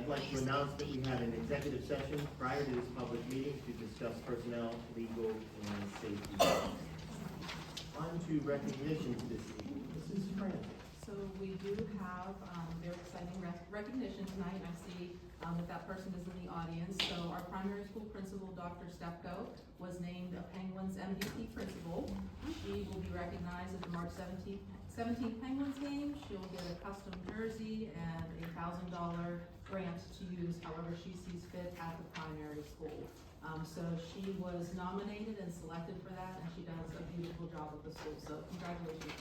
I'd like to announce that we had an executive session prior to this public meeting to discuss personnel, legal, and safety. On to recognitions this evening. Mrs. Francis. So we do have very exciting recognition tonight. I see that person is in the audience. So our primary school principal, Dr. Stepko, was named a Penguins MVP principal. She will be recognized at the March 17th Penguins game. She'll get a custom jersey and a $1,000 grant to use however she sees fit at the primary school. So she was nominated and selected for that, and she does a beautiful job at the school. So congratulations.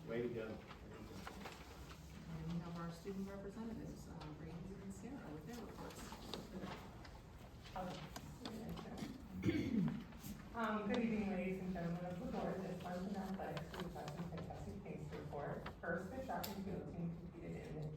Way to go. And we have our student representatives, Brady and Sarah, with their reports. Good evening, ladies and gentlemen of the board. This month in athletics, we've got some fantastic things to report. First, the track and field team competed in the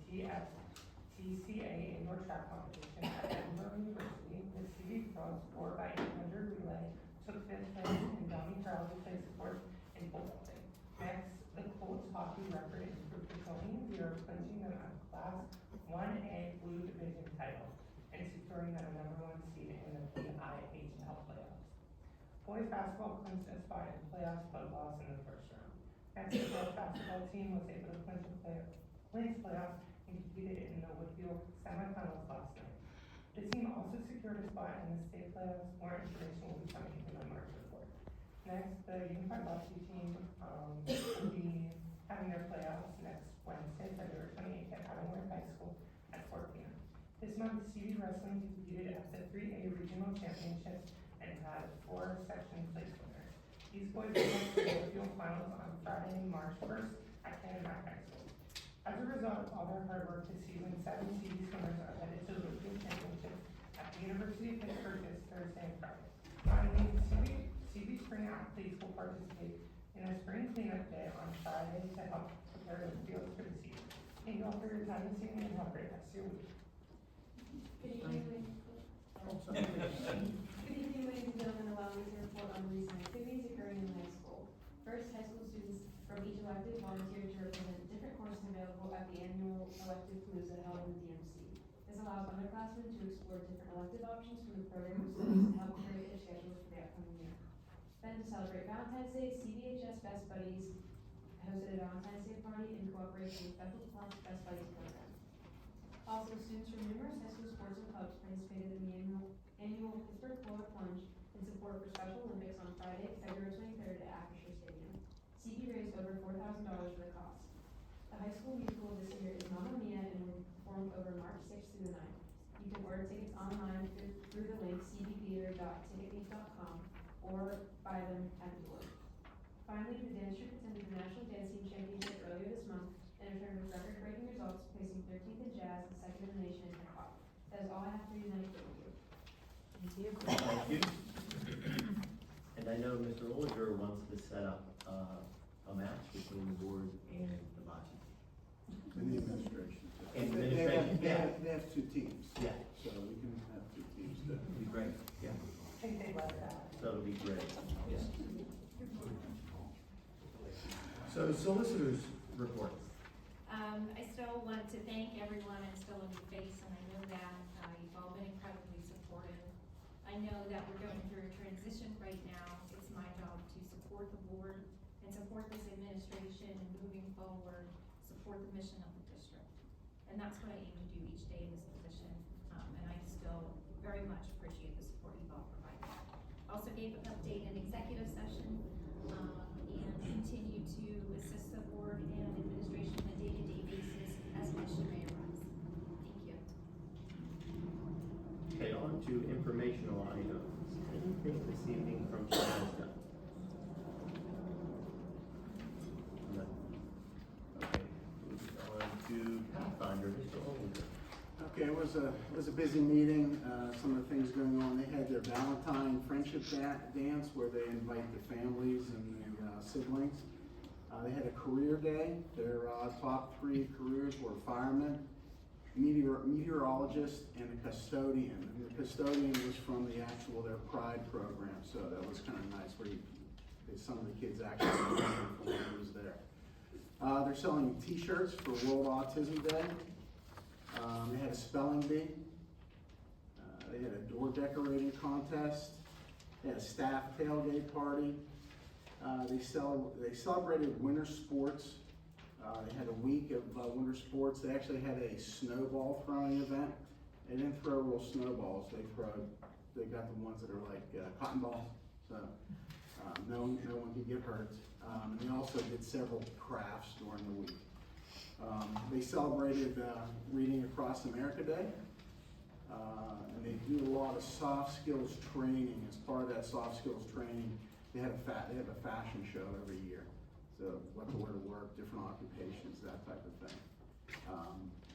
TCA indoor track competition at Edinburgh University. The CV girls 4x800 relay took 5th place, and Donnie Crowley placed 4th in pole vaulting. Next, the Colts hockey record improved to 20-0, clinching them a Class 1A Blue Division title and securing them a #1 seed in the PIHL playoffs. Boys basketball clinched a spot in the playoffs but lost in the first round. Next, the girls basketball team was able to clinch playoffs and competed in the Woodfield semifinals last night. The team also secured a spot in the state playoffs. More information will be coming in my March report. Next, the Unified Varsity team will be having their playoffs next Wednesday, February 28th at Avonworth High School at 4 p.m. This month, CV Wrestling competed at the 3A Regional Championships and had 4 section place winners. These boys will host the Woodfield finals on Friday, March 1st at Canada High School. As a result of all their hard work this season, 7 CV swimmers are headed to the Woodfield Championships at the University of Pittsburgh this Thursday and Friday. Finally, CV spring athletes will participate in a spring cleanup day on Friday to help prepare the fields for the season. Thank you all for your time this evening and have a great rest of your week. Good evening, ladies and gentlemen. Allow me to report on the recent activities occurring in the high school. First, high school students from each elective volunteered to represent different courses available at the annual elective palooza held in the DMC. This allows underclassmen to explore different elective options from the program of studies and help create their schedules for the upcoming year. Then, to celebrate Valentine's Day, CVHS Best Buddies hosted a Valentine's Day party in cooperation with Bethel Plum's Best Buddies program. Also, students from numerous high school sports and clubs participated in the annual Pittsburgh Polar Plunge in support for Special Olympics on Friday, February 23rd at Acrisure Stadium. CV raised over $4,000 for the cost. The high school musical this year is Mamma Mia and will be performed over March 6th through the 9th. You can order tickets online through the link cbtheater.ticketmeet.com or buy them at the door. Finally, the dance troupe attended the National Dancing Championship earlier this month and returned with record-breaking results, placing 13th in jazz and 2nd in the nation in hip hop. That is all I have for you tonight. Thank you. Thank you. And I know Mr. Oliger wants to set up a match between the board and the bocce. And the administration. And the administration, They have 2 teams. Yeah. So we can have 2 teams that. It'll be great, yeah. I think they love that. So it'll be great, yeah. So solicitors report. I still want to thank everyone and still in your face, and I know that you've all been incredibly supportive. I know that we're going through a transition right now. It's my job to support the board and support this administration and moving forward, support the mission of the district. And that's what I aim to do each day in this position, and I still very much appreciate the support you've all provided. Also gave an update in executive session, and continue to assist the board and administration on a day-to-day basis as mission may arise. Thank you. Okay, on to informational items. Anything this evening from Shasta? No. Okay, moving on to Pathfinder, Mr. Oliver. Okay, it was a busy meeting, some of the things going on. They had their Valentine Friendship Dance where they invite the families and the siblings. They had a career day. Their top 3 careers were firemen, meteorologist and a custodian. And the custodian was from their Pride program, so that was kind of nice where some of the kids actually from when he was there. They're selling t-shirts for World Autism Day. They had a spelling bee. They had a door decorating contest. They had a staff tailgate party. They celebrated winter sports. They had a week of winter sports. They actually had a snowball throwing event. They didn't throw real snowballs. They got the ones that are like cotton balls, so no one could get hurt. They also did several crafts during the week. They celebrated Reading Across America Day. And they do a lot of soft skills training. As part of that soft skills training, they have a fashion show every year. So what to wear to work, different occupations, that type of thing.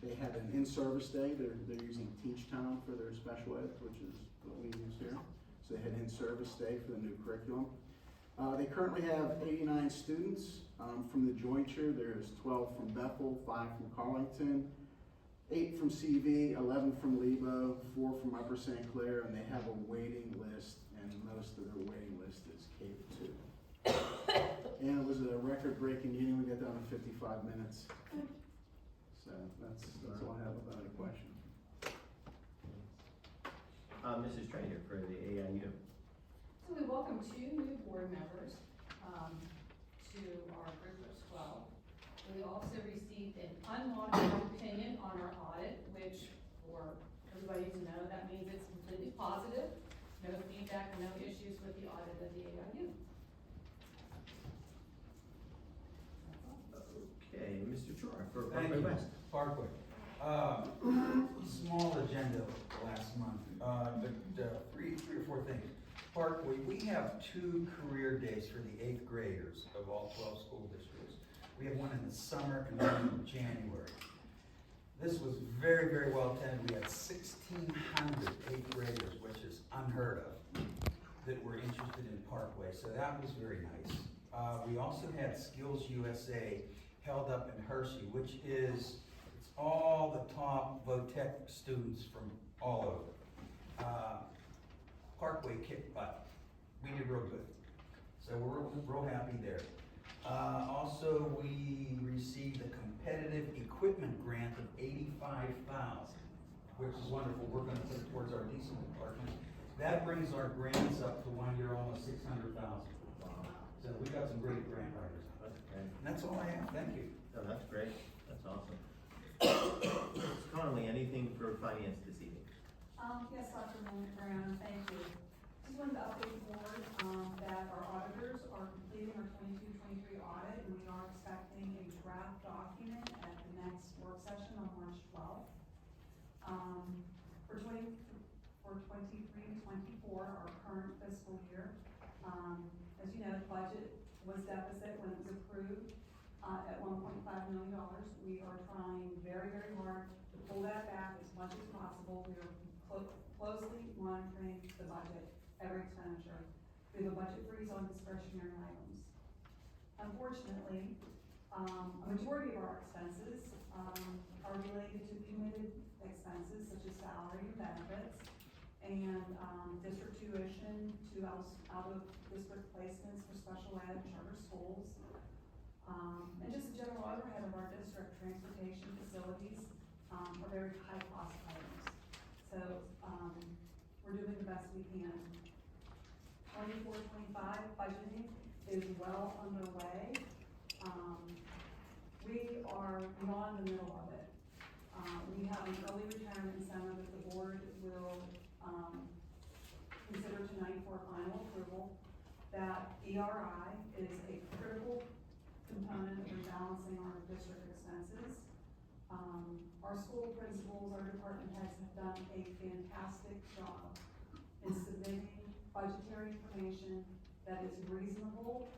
They had an in-service day. They're using Teach Town for their special ed, which is what we use here. So they had in-service day for the new curriculum. They currently have 89 students from the jointure. There's 12 from Bethel, 5 from Carlington, 8 from CV, 11 from Lebo, 4 from Upper St. Clair, and they have a waiting list, and most of their waiting list is K-2. And it was a record-breaking meeting. We got down to 55 minutes. So that's all I have without any question. Mrs. Trainer for the AIU. So we welcome 2 new board members to our group of 12. We also received an unmodified opinion on our audit, which for everybody to know, that means it's completely positive. No feedback, no issues with the audit of the AIU. Okay, Mr. Chor for Thank Parkway you. West. Parkway. Small agenda last month, but three or four things. Parkway, we have 2 career days for the 8th graders of all 12 school districts. We have one in the summer and one in January. This was very, very well attended. We had 1,600 8th graders, which is unheard of, that were interested in Parkway, so that was very nice. We also had Skills USA held up in Hershey, which is, it's all the top VOTEC students from all over. Parkway kicked butt. We did real good. So we're real happy there. Also, we received a competitive equipment grant of $85,000, which is wonderful. We're gonna put it towards our diesel department. That brings our grants up to 1 year almost $600,000. So we got some great grant writers. That's great. And that's all I have. Thank you. No, that's great. That's awesome. Ms. Connolly, anything for finance this evening? Yes, Dr. Brown, thank you. Just wanted to update the board, that our auditors are completing our 22-23 audit, and we are expecting a draft document at the next work session on March 12th. For 23-24, our current fiscal year, as you know, the budget was deficit when it was approved, at $1.5 million. We are trying very, very hard to pull that back as much as possible. We are closely monitoring the budget, every expenditure. We have a budget freeze on discretionary items. Unfortunately, a majority of our expenses are related to committed expenses such as salary and benefits, and district tuition to out of district placements for special ed and charter schools. And just the general overhead of our district, transportation facilities, are very high cost items. So, we're doing the best we can. 24-25 budgeting is well underway. We are beyond the middle of it. We have an early retirement incentive that the board will, consider tonight for final approval. That ERI is a critical component of rebalancing our district expenses. Our school principals, our department heads have done a fantastic job in submitting budgetary information that is reasonable,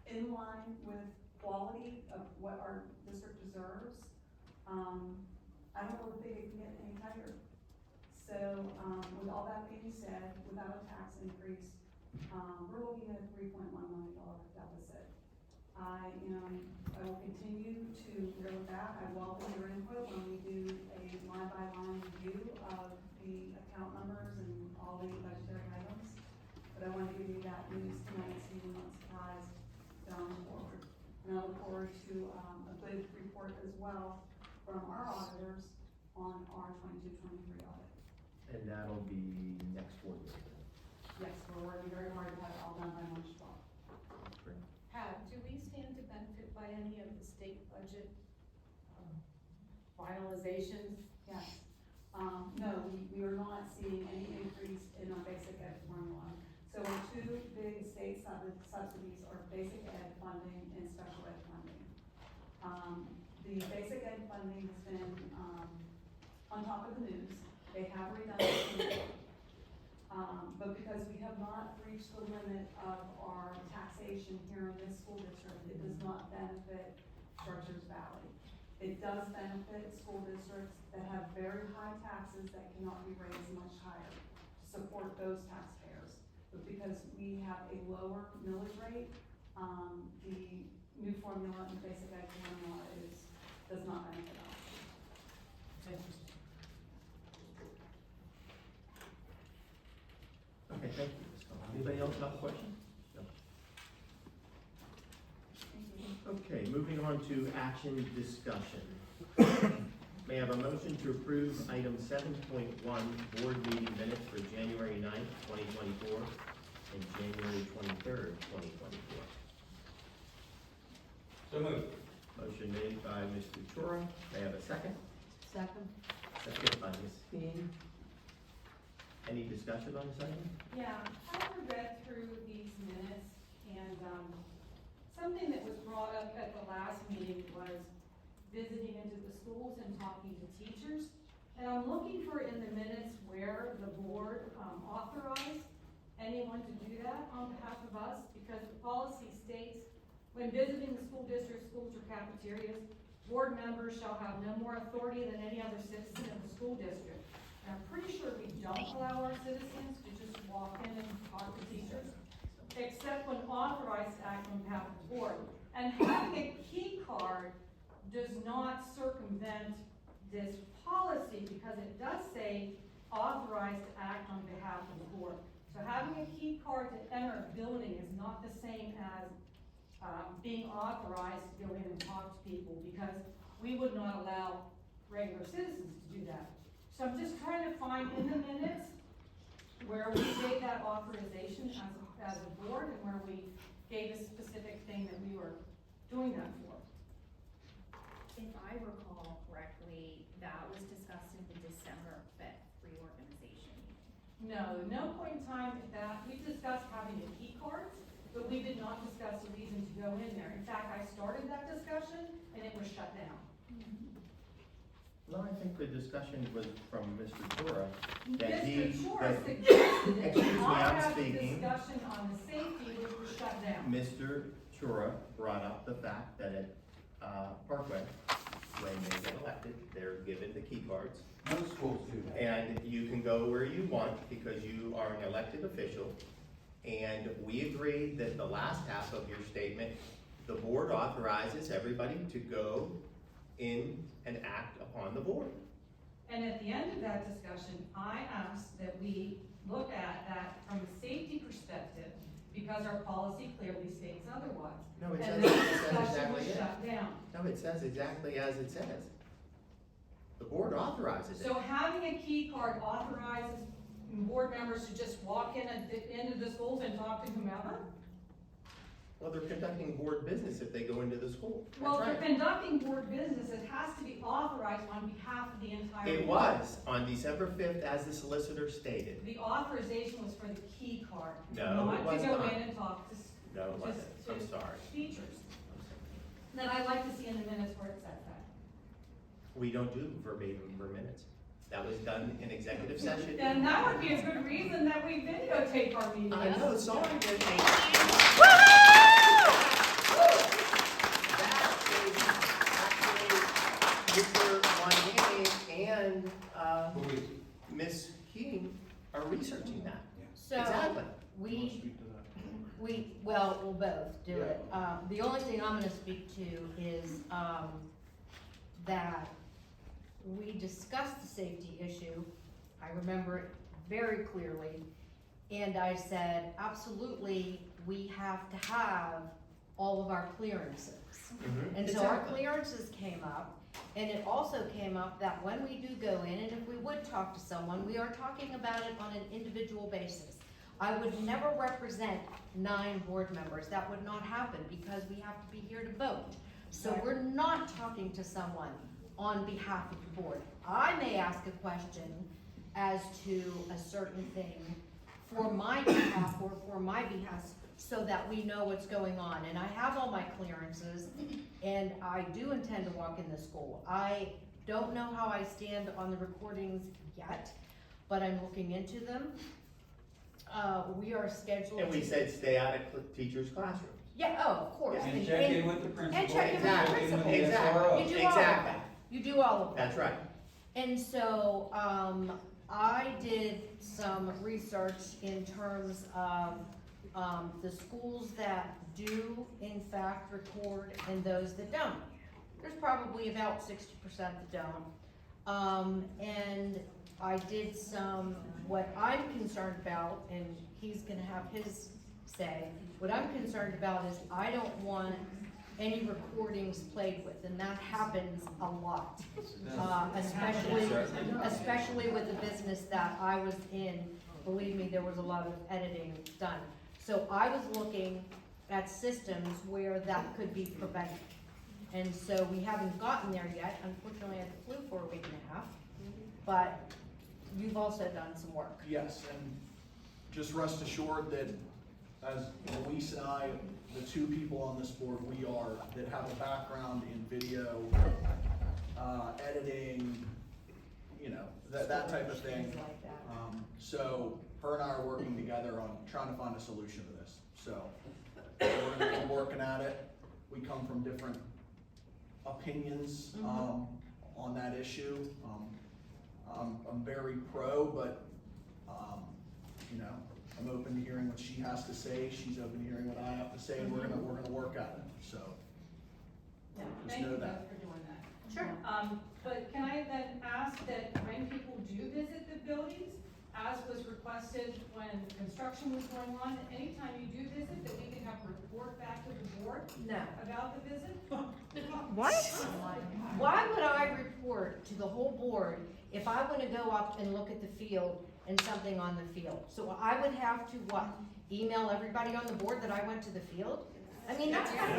in line with quality of what our district deserves. I don't know if they can get any tighter. So, with all that being said, without a tax increase, we're looking at a $3.1 million deficit. I will continue to go with that. I welcome your input when we do a line-by-line review of the account numbers and all the budgetary items. But I want to give you that news tonight so you're not surprised going forward. And I look forward to a good report as well from our auditors on our 22-23 audit. And that'll be next board meeting. Yes, we're working very hard to have it all done by March 12th. Great. Do we stand to benefit by any of the state budget finalizations? Yes. No, we are not seeing any increase in our basic ed formula. So our two big state subsidies are basic ed funding and special ed funding. The basic ed funding has been, on top of the news. They have redundant, but because we have not reached the limit of our taxation here in this school district, it does not benefit Chartiers Valley. It does benefit school districts that have very high taxes that cannot be raised much higher to support those taxpayers. But because we have a lower millage rate, the new formula and basic ed formula does not benefit us. Interesting. Okay, thank you, Ms. Collins. Anybody else have a question? No. Okay, moving on to action discussion. May I have a motion to approve item 7.1, board meeting minutes for January 9th, 2024 and January 23rd, 2024. So moved. Motion made by Mr. Chora. May I have a second? Second. Second by Ms. Heen. Any discussion on this item? Yeah, I read through these minutes, and, something that was brought up at the last meeting was visiting into the schools and talking to teachers. And I'm looking for in the minutes where the board, authorized anyone to do that on behalf of us, because the policy states, when visiting the school district, schools, or cafeterias, board members shall have no more authority than any other citizen of the school district. And I'm pretty sure we don't allow our citizens to just walk in and talk to teachers, except when authorized to act on behalf of the board. And having a key card does not circumvent this policy, because it does say authorized to act on behalf of the board. So having a key card to enter a building is not the same as being authorized to go in and talk to people, because we would not allow regular citizens to do that. So I'm just trying to find in the minutes where we gave that authorization as a board, and where we gave a specific thing that we were doing that for. If I recall correctly, that was discussed in the December 5th reorganization meeting. No point in time that, we discussed having the key cards, but we did not discuss the reason to go in there. In fact, I started that discussion and it was shut down. No, I think the discussion was from Mr. Chora. That he- Mr. Chora that- suggested it. Excuse me, I I'm had a speaking. discussion on the safety, which was shut down. Mr. Chora brought up the fact that at Parkway, when they get elected, they're given the key cards. Most schools do that. And you can go where you want because you are an elected official. And we agreed that the last half of your statement, the board authorizes everybody to go in and act upon the board. And at the end of that discussion, I asked that we look at that from a safety perspective, because our policy clearly states otherwise. No, it And says, that it says discussion exactly was it. shut down. No, it says exactly as it says. The board authorizes it. So having a key card authorizes board members to just walk in at the end of the schools and talk to whomever? Well, they're conducting board business if they go into the school. That's Well, if right. they're conducting board business, it has to be authorized on behalf of the entire board. It was on December 5th, as the solicitor stated. The authorization was for the key card. No, it was Not to go not. in and talk to No, it wasn't. to I'm sorry. teachers. Then I'd like to see in the minutes where it says that. We don't do verbatim minutes. That was done in executive session. Then that would be a good reason that we videotape our meetings. I know, sorry, that is actually Mr. Montani and Ms. Keating are researching that. So, Exactly. we, we'll both do it. The only thing I'm gonna speak to is, that we discussed the safety issue. I remember it very clearly. And I said, absolutely, we have to have all of our clearances. And so our clearances came up, and it also came up that when we do go in, and if we would talk to someone, we are talking about it on an individual basis. I would never represent 9 board members. That would not happen because we have to be here to vote. So we're not talking to someone on behalf of the board. I may ask a question as to a certain thing for my behalf or for my behest so that we know what's going on. And I have all my clearances and I do intend to walk in the school. I don't know how I stand on the recordings yet, but I'm looking into them. We are scheduled. And we said stay out of teachers' classrooms. Yeah, oh, of course. And check in with the principal. And check in with the Exactly, principal. exactly, You do all of exactly. that. You do all of that. That's right. And so, I did some research in terms of, the schools that do in fact record and those that don't. There's probably about 60% that don't. And I did what I'm concerned about, and he's gonna have his say, what I'm concerned about is I don't want any recordings played with, and that happens a lot. Especially with the business that I was in, believe me, there was a lot of editing done. So I was looking at systems where that could be prevented. And so we haven't gotten there yet. Unfortunately, I had the flu for a week and a half, but you've also done some work. Yes, and just rest assured that as Luis and I, the 2 people on this board, that have a background in video, editing, that type of thing. Things like that. So her and I are working together on trying to find a solution to this. So we're gonna be working at it. We come from different opinions on that issue. I'm very pro, but I'm open to hearing what she has to say. She's open to hearing what I have to say, and we're gonna work at it. So just Thank know you that. both for doing that. Sure. But can I then ask that when people do visit the buildings, as was requested when construction was going on, anytime you do visit, that we can have a report back to the board No. about the visit? What? Why would I report to the whole board if I want to go up and look at the field and something on the field? So I would have to what? Email everybody on the board that I went to the field? I mean, that's kind of.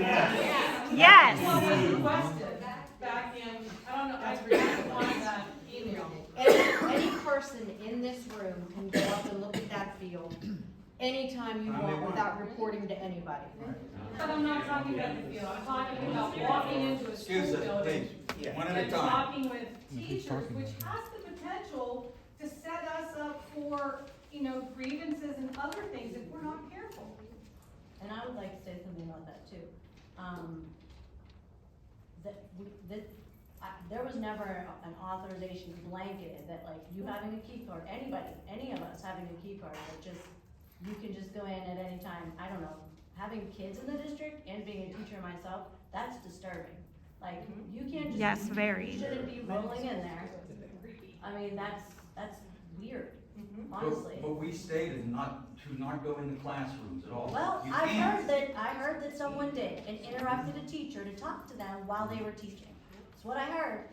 Yes. Well, it was requested back in, I don't know, I forgot to find that email. Any person in this room can go up and look at that field anytime you want without reporting to anybody. But I'm not talking about the field, I'm talking about walking into a school Excuse us, building. please, one at a And time. talking with teachers, which has the potential to set us up for, grievances and other things if we're not careful. And I would like to say something about that too. There was never an authorization blanketed that like you having a key card, anybody, any of us having a key card, that just, you can just go in at any time. I don't know, having kids in the district and being a teacher myself, that's disturbing. Like, you can't just. Yes, very. You shouldn't be rolling in there. I mean, that's weird, honestly. But we stated to not go in the classrooms at all. Well, You I can't. heard that someone did and interrupted a teacher to talk to them while they were teaching. That's what I heard.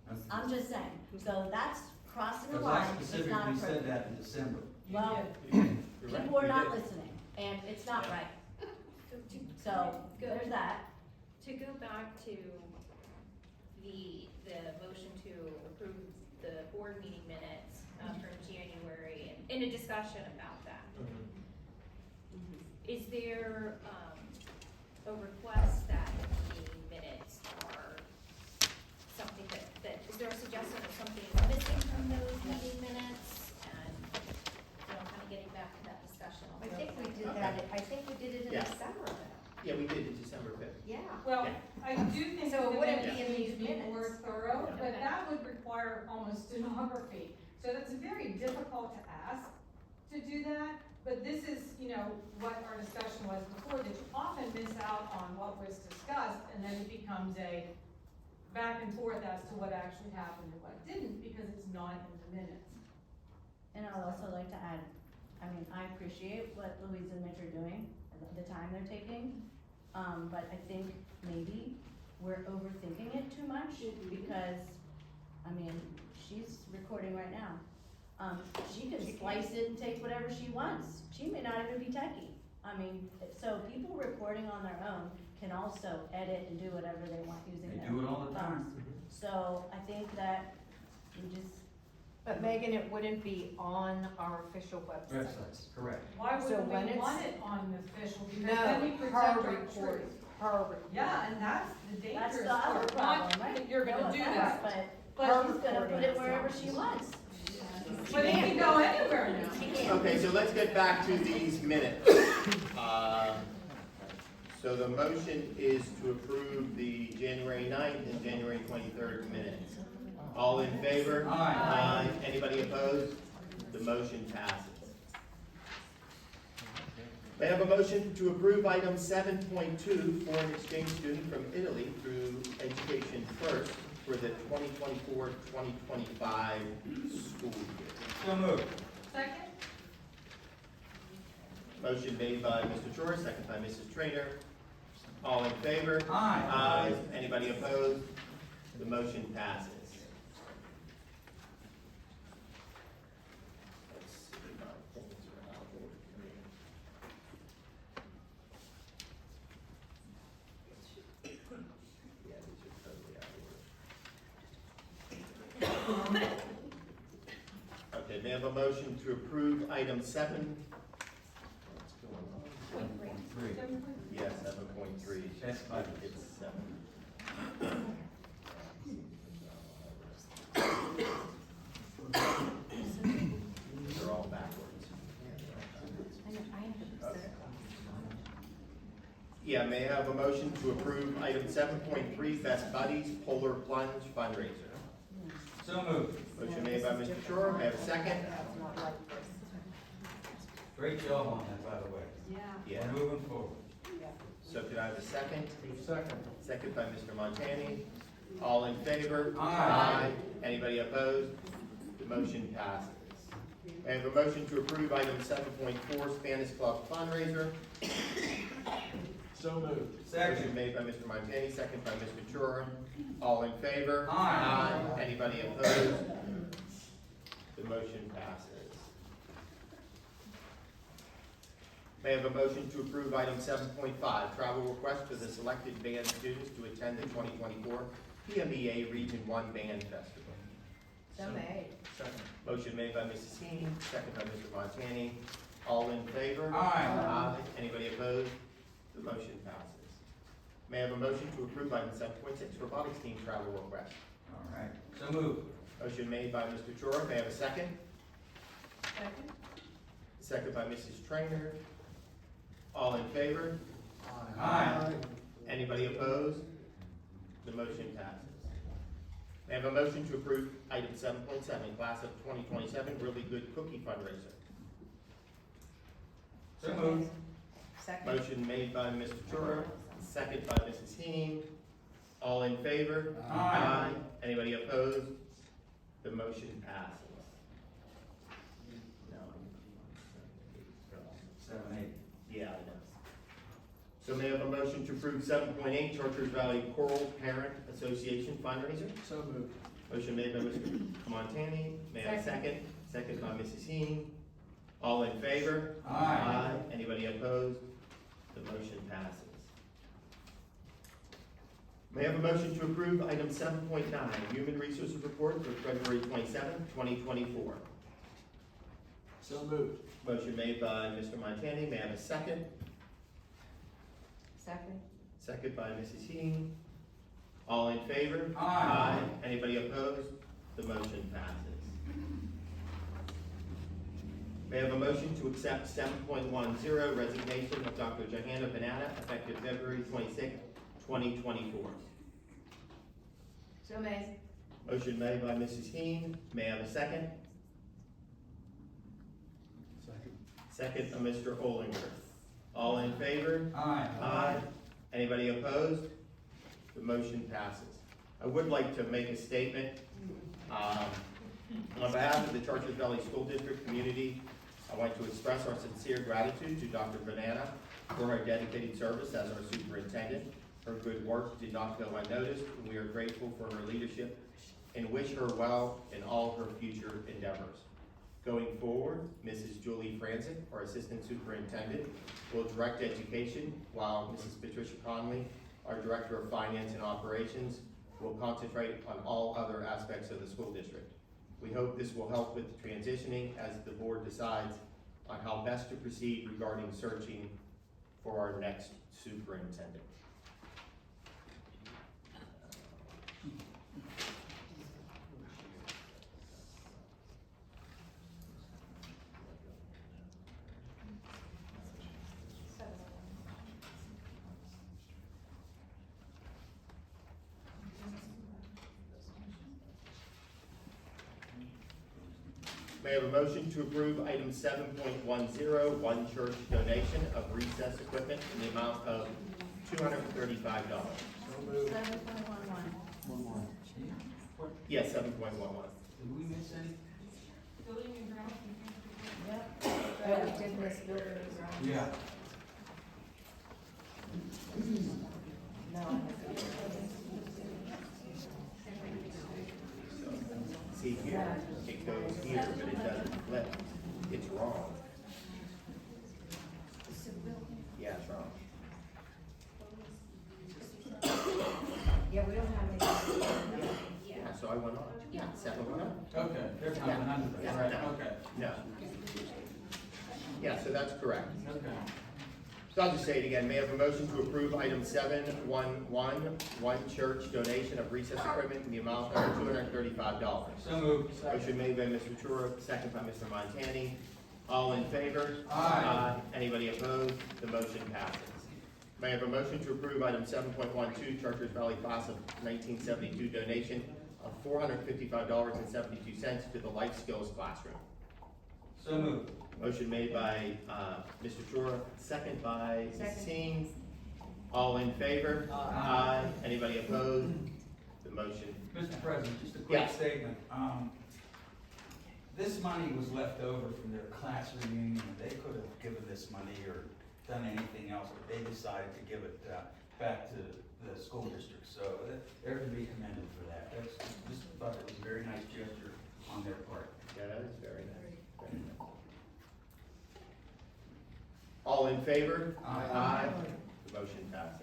That's- I'm just saying. So that's crossing the Because I line. It's not specifically said appropriate. that in December. Well, people are not listening and it's not right. So there's that. To go back to the motion to approve the board meeting minutes from January and a discussion about that. Is there a request that the minutes are something that is there a suggestion of something missing from those meeting minutes? And, kind of getting back to that discussion. I think we did that, I think we did it in Yeah. December. Yeah, we did it December 5th. Yeah. Well, Yeah. I do think So that it the wouldn't minutes be in need these to be more minutes. thorough, Yeah. but that would require almost stenography. So that's very difficult to ask to do that. But this is, what our discussion was before, that you often miss out on what was discussed, and then it becomes a back and forth as to what actually happened and what didn't, because it's not in the minutes. And I would also like to add, I appreciate what Louise and Mitch are doing, the time they're taking. But I think maybe we're overthinking it too much because, she's recording right now. She can slice it and take whatever she wants. She may not even be techie. So people recording on their own can also edit and do whatever they want using They their do it all the time. phones. So I think that we just, But Megan, it wouldn't be on our official website. Websites, correct. Why So wouldn't when we it's- want it on the official, because No, then we her protect our recording, truth. her recording. Yeah, and that's the that's dangerous the other part, problem, not right? that you're No gonna do offense, that. But But she's gonna put it wherever she wants. But it can go anywhere now. She can't. Okay, so let's get back to these minutes. So the motion is to approve the January 9th and January 23rd minutes. All in favor? Aye. Anybody opposed? The motion passes. May I have a motion to approve item 7.2, foreign exchange student from Italy through Education First for the 2024-2025 school year. So moved. Second? Motion made by Mr. Shore, second by Mrs. Trainer. All in favor? Aye. Anybody opposed? The motion passes. Let's see, my things are out of order here. Yeah, these are totally out of order. Okay, may I have a motion to approve item 7? What's going on? 3. Yeah, 7.3. That's fine. It's 7. They're all backwards. Okay. Yeah, may I have a motion to approve item 7.3, Best Buddies Polar Plunge fundraiser? So moved. Motion made by Mr. Shore, may I have a second? Great job on that, by the way. Yeah. We're moving forward. So could I have a second? Second. Second by Mr. Montani. All in favor? Aye. Anybody opposed? The motion passes. May I have a motion to approve item 7.4, Spanish Club fundraiser? So moved. Motion Second. made by Mr. Montani, second by Mr. Chura. All in favor? Aye. Anybody opposed? The motion passes. May I have a motion to approve item 7.5, travel request for the selected band students to attend the 2024 PMEA Region 1 Band Festival. So made. Second. Motion made by Mrs. Heaney, second by Mr. Montani. All in favor? Aye. Anybody opposed? The motion passes. May I have a motion to approve item 7.6, robotics team travel request? All right. So moved. Motion made by Mr. Chora. May I have a second? Second? Second by Mrs. Trainer. All in favor? Aye. Anybody opposed? The motion passes. May I have a motion to approve item 7.7, class of 2027 Really Good Cookie fundraiser? So moved. Second. Motion made by Mr. Chura, second by Mrs. Heen. All in favor? Aye. Anybody opposed? The motion passes. No. 7, 8. Yeah, I know. So may I have a motion to approve 7.8, Chartiers Valley Choral Parent Association fundraiser? So moved. Motion made by Mr. Montani. May I have a second? Second by Mrs. Heen. All in favor? Aye. Anybody opposed? The motion passes. May I have a motion to approve item 7.9, Human Resources Report for February 27, 2024? So moved. Motion made by Mr. Montani. May I have a second? Second. Second by Mrs. Heen. All in favor? Aye. Anybody opposed? The motion passes. May I have a motion to accept 7.10, resignation of Dr. Johanna Banana, effective February 26, 2024? So made. Motion made by Mrs. Heen. May I have a second? Second. Second by Mr. Olinger. All in favor? Aye. Aye. Anybody opposed? The motion passes. I would like to make a statement. On behalf of the Chartiers Valley School District community, I want to express our sincere gratitude to Dr. Banana for her dedicated service as our superintendent. Her good work did not go unnoticed, and we are grateful for her leadership and wish her well in all her future endeavors. Going forward, Mrs. Julie Franzik, our Assistant Superintendent, will direct education, while Mrs. Patricia Conley, our Director of Finance and Operations, will concentrate on all other aspects of the school district. We hope this will help with transitioning as the board decides on how best to proceed regarding searching for our next superintendent. May I have a motion to approve item 7.10, one church donation of recess equipment in the amount of $235. 7.11. Yes, 7.11. Did we miss any? Building and grounds and transportation. Yep. Yeah, we did this building and grounds. Yeah. No, I See here, it goes here, but it doesn't flip. It's wrong. Yeah, it's wrong. Yeah, we don't have any. Yeah, so I went on. Yeah, 7.1. Okay, there's nothing under that, Yeah, right? no. Okay. No. Yeah, so that's correct. Okay. So I'll just say it again. May I have a motion to approve item 711, one church donation of recess equipment in the amount of $235. So moved. Motion made by Mr. Chura, second by Mr. Montani. All in favor? Aye. Anybody opposed? The motion passes. May I have a motion to approve item 7.12, Chartiers Valley Class of 1972 donation of $455.72 to the Life Skills Classroom. So moved. Motion made by Mr. Chura, second by Mrs. Second. Seen. All in favor? Aye. Anybody opposed? The motion. Mr. President, just a quick Yes. statement. This money was left over from their class reunion. They could have given this money or done anything else, but they decided to give it back to the school district. So they're to be commended for that. That's, just thought it was a very nice gesture on their part. Yeah, that is very nice. Very nice. All in favor? Aye. The motion passes.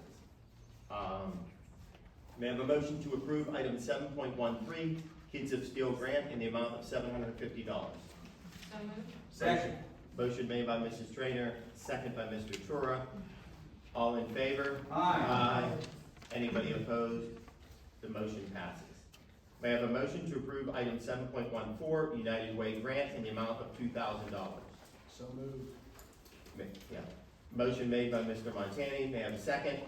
May I have a motion to approve item 7.13, Kids of Steel grant in the amount of $750? So moved. Second. Motion made by Mrs. Trainer, second by Mr. Chura. All in favor? Aye. Anybody opposed? The motion passes. May I have a motion to approve item 7.14, United Way grant in the amount of $2,000? So moved. Yeah. Motion made by Mr. Montani. May I have a second?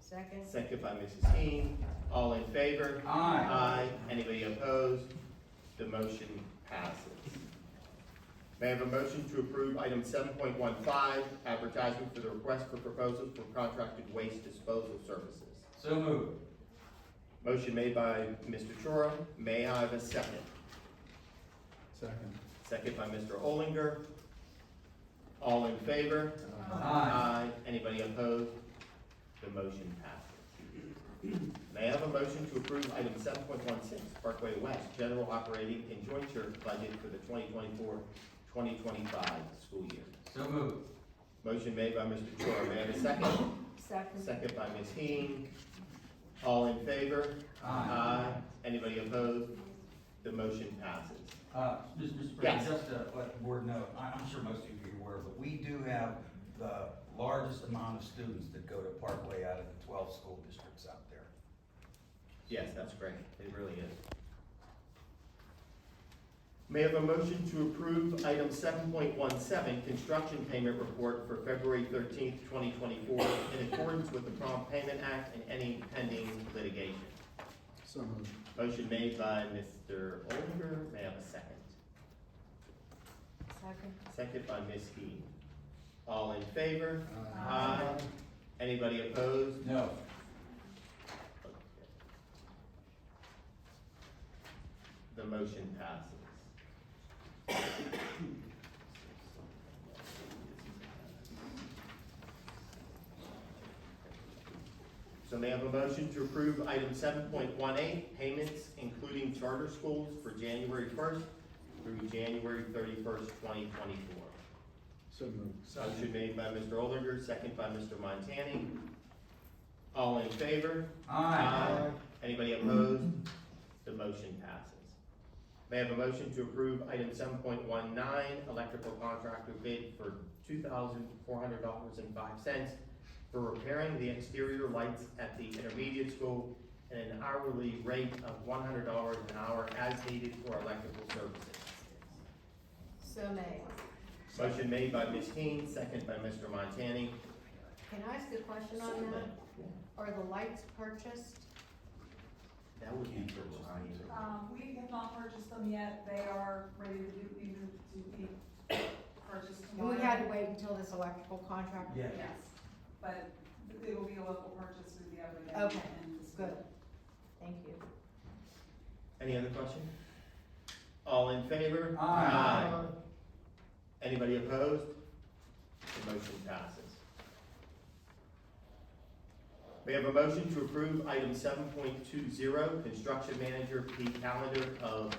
Second. Second by Mrs. Heen. All in favor? Aye. Anybody opposed? The motion passes. May I have a motion to approve item 7.15, advertisement for the request for proposals for contracted waste disposal services? So moved. Motion made by Mr. Chura. May I have a second? Second. Second by Mr. Olinger. All in favor? Aye. Anybody opposed? The motion passes. May I have a motion to approve item 7.16, Parkway West, general operating and joint church budget for the 2024-2025 school year? So moved. Motion made by Mr. Chora. May I have a second? Second. Second by Ms. Heen. All in favor? Anybody opposed? The motion passes. Mr. Yes. President, just to let the board know, I'm sure most of you are aware, but we do have the largest amount of students that go to Parkway out of the 12 school districts out there. Yes, that's great. It really is. May I have a motion to approve item 7.17, construction payment report for February 13th, 2024, in accordance with the Prompt Payment Act and any pending litigation? So moved. Motion made by Mr. Olger. May I have a second? Second. second by Ms. Key. All in favor? Aye. Anybody opposed? No. The motion passes. So may I have a motion to approve item 7.18, payments including charter schools for January 1st through January 31st, 2024. So moved. Motion made by Mr. Olinger, second by Mr. Montani. All in favor? Aye. Anybody opposed? The motion passes. May I have a motion to approve item 7.19, electrical contractor bid for $2,400.05 for repairing the exterior lights at the intermediate school at an hourly rate of $100 an hour as needed for electrical services. So made. Motion made by Ms. Keen, second by Mr. Montani. Can I ask a question on that? Are the lights purchased? That would be for We have not purchased them yet, they are ready to be purchased tomorrow. We had to wait until this electrical contract? Yeah. Yes, but it will be a local purchase through the other day. Okay, good. Thank you. Any other question? All in favor? Aye. Anybody opposed? The motion passes. We have a motion to approve item 7.20, construction manager P calendar of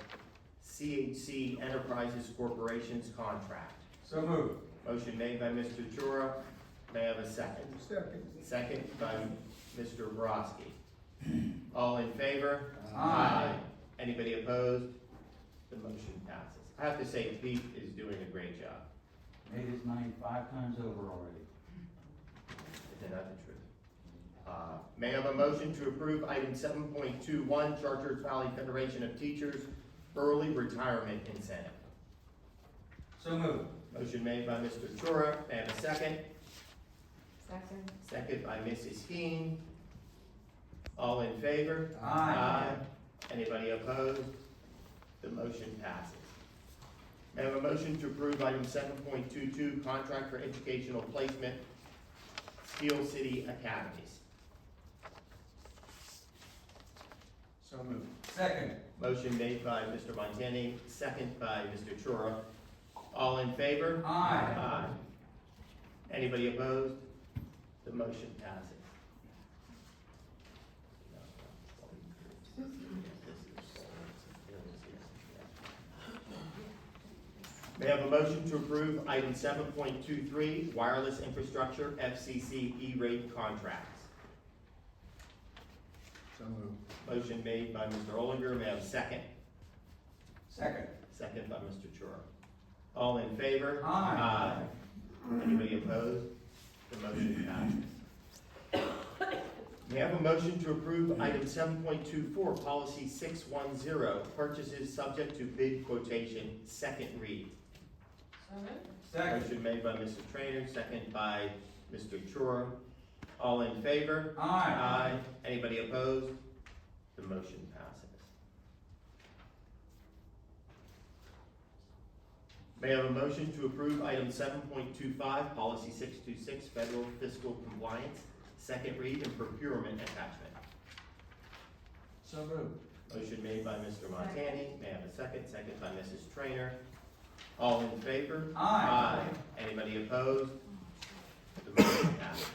CHC Enterprises Corporation's contract. So moved. Motion made by Mr. Chura. May I have a second? Second. Second by Mr. Broski. All in favor? Aye. Anybody opposed? The motion passes. I have to say, Pete is doing a great job. Made his money 5 times over already. Is that not the truth? May I have a motion to approve item 7.21, Chartiers Valley Federation of Teachers early retirement incentive? So moved. Motion made by Mr. Chura. May I have a second? Second. Second by Mrs. Keen. All in favor? Aye. Anybody opposed? The motion passes. May I have a motion to approve item 7.22, contract for educational placement, Steel City Academies? So moved. Second. Motion made by Mr. Montani, second by Mr. Chura. All in favor? Aye. Anybody opposed? The motion passes. May I have a motion to approve item 7.23, wireless infrastructure FCC E-rate contracts? So moved. Motion made by Mr. Olinger. May I have a second? Second. Second by Mr. Chura. All in favor? Aye. Anybody opposed? The motion passes. May I have a motion to approve item 7.24, policy 610, purchases subject to bid quotation, second read? So moved. Second. Motion made by Mr. Trainer, second by Mr. Chura. All in favor? Aye. Anybody opposed? The motion passes. May I have a motion to approve item 7.25, policy 626, federal fiscal compliance, second read and procurement attachment? So moved. Motion made by Mr. Montani. May I have a second? Second by Mrs. Trainer. All in favor? Aye. Anybody opposed? The motion passes.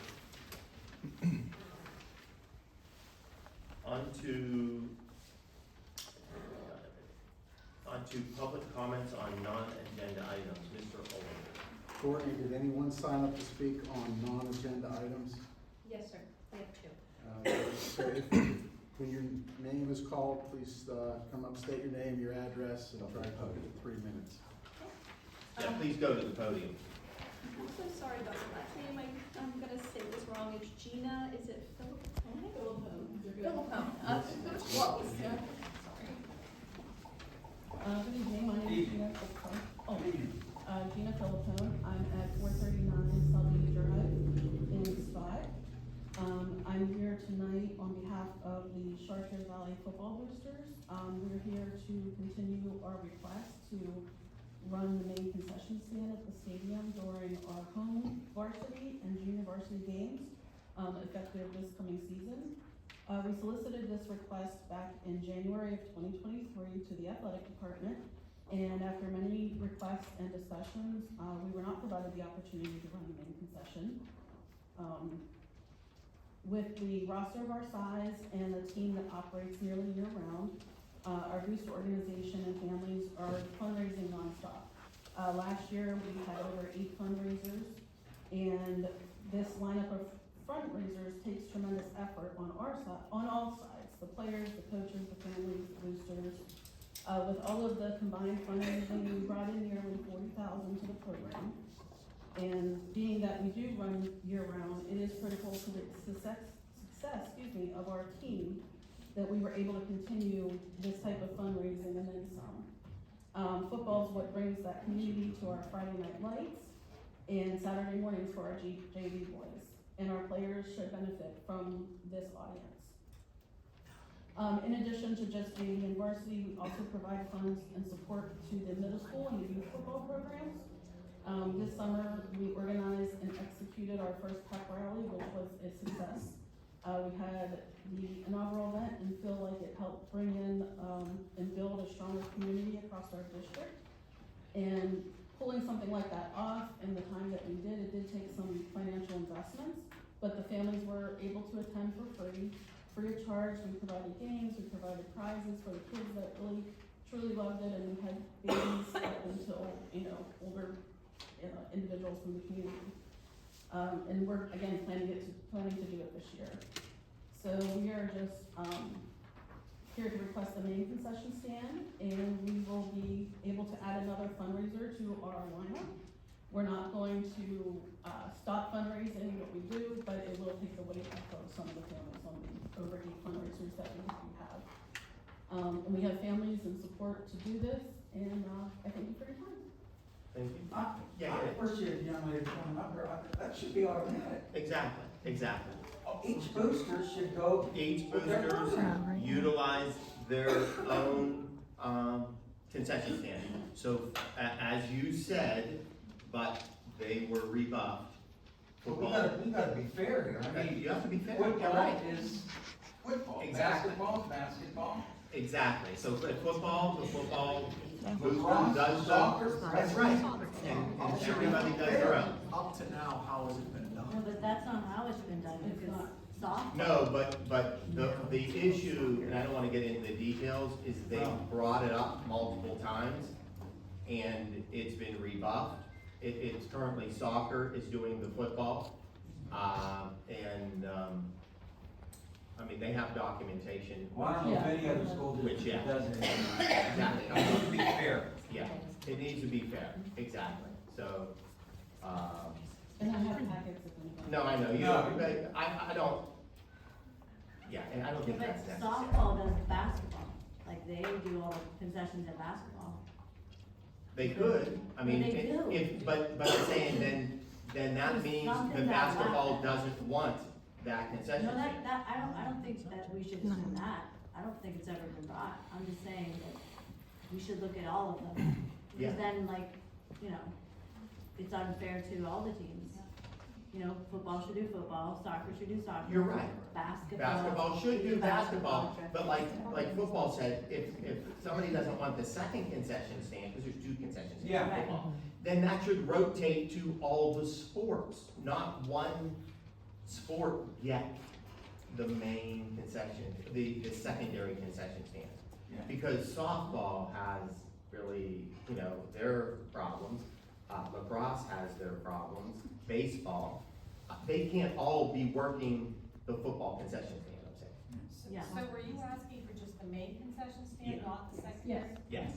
On to public comments on non-agenda items. Mr. Oliver. Courtney, did anyone sign up to speak on non-agenda items? Yes, sir. We have 2. So if, when your name is called, please come up, state your name, your address, and try to keep it at 3 minutes. Yeah, please go to the podium. I'm so sorry about the last name. I'm gonna say this wrong. It's Gina, is it Philippone? Philippone. Close. Yeah. Sorry. Good evening, my name is Gina Philippone. Gina Philippone. I'm at 439 Selby Drive in Spot. I'm here tonight on behalf of the Chartiers Valley Football Boosters. We're here to continue our request to run the main concession concession stand at the stadium during our home varsity and junior varsity games, effective this coming season. We solicited this request back in January of 2023 to the athletic department, and after many requests and discussions, we were not provided the opportunity to run the main concession. With the roster of our size and a team that operates nearly year-round, our booster organization and families are fundraising nonstop. Last year, we had over 8 fundraisers, and this lineup of fundraisers takes tremendous effort on our side, on all sides, the players, the coaches, the families, the boosters. With all of the combined fundraising, we brought in nearly 40,000 to the program. And being that we do run year-round, it is critical to the success of our team that we were able to continue this type of fundraising and then some. Football is what brings that community to our Friday night lights and Saturday mornings for our JV boys. And our players should benefit from this audience. In addition to just JV and varsity, we also provide funds and support to the middle school and the youth football programs. This summer, we organized and executed our first pep rally, which was a success. We had the inaugural event and feel like it helped bring in and build a stronger community across our district. And pulling something like that off in the time that we did, it did take some financial investments, but the families were able to attend for free of charge. We provided games, we provided prizes for the kids that really, truly loved it, and we had babies up until, older individuals from the community. And we're, again, planning to do it this year. So we are just, here to request the main concession stand, and we will be able to add another fundraiser to our lineup. We're not going to, stop fundraising what we do, but it will take the weight off of some of the families on the over 8 fundraisers that we have. And we have families and support to do this, and, I thank you for your time. Thank you. I Yeah, appreciate the young lady coming up here, that should be automatic. Exactly. Each booster should go. Each with their boosters program. utilize their own, concession stand. So, as you said, but they were rebuffed. But we gotta be fair here, I mean. You have to be fair, you're Football right. is football, Exactly. basketball. Exactly, so the football booster Lacrosse, does soccer. that's right, and everybody does their own. Up to now, how has it been No, done? but that's not how it's been done, It's because not. softball. No, but the issue, and I don't wanna get into the details, is they brought it up multiple times, and it's been rebuffed. It's currently soccer is doing the football, I mean, they have documentation. Well, I don't know if any other school Which, district yeah. does it. Exactly. I want to be fair. Yeah, it needs to be fair, exactly, so, And I have packets if anybody. no, I know, you No. don't, but I don't, yeah, and I don't think that's But necessary. softball does basketball, like they do all the concessions at basketball. They could, I mean, They do. but I'm saying then that There's means something the that basketball lacks. doesn't want that concession No, stand. I don't think that we should assume that, I don't think it's ever been brought, I'm just saying that we should look at all of them. Yeah. Because then, like, it's unfair to all the teams. Football should do football, soccer should do soccer. You're right. Basketball. Should do basketball, but like football said, if somebody doesn't want the second concession stand, because there's 2 concession stands Yeah. in football, then that should rotate to all the sports, not one sport get the main concession, the secondary concession stand. Yeah. Because softball has really, their problems, lacrosse has their problems, baseball, they can't all be working the football concession stand, I'm saying. Yeah. So were you asking for just the main concession stand, Yeah. not the second? Yes. Yes,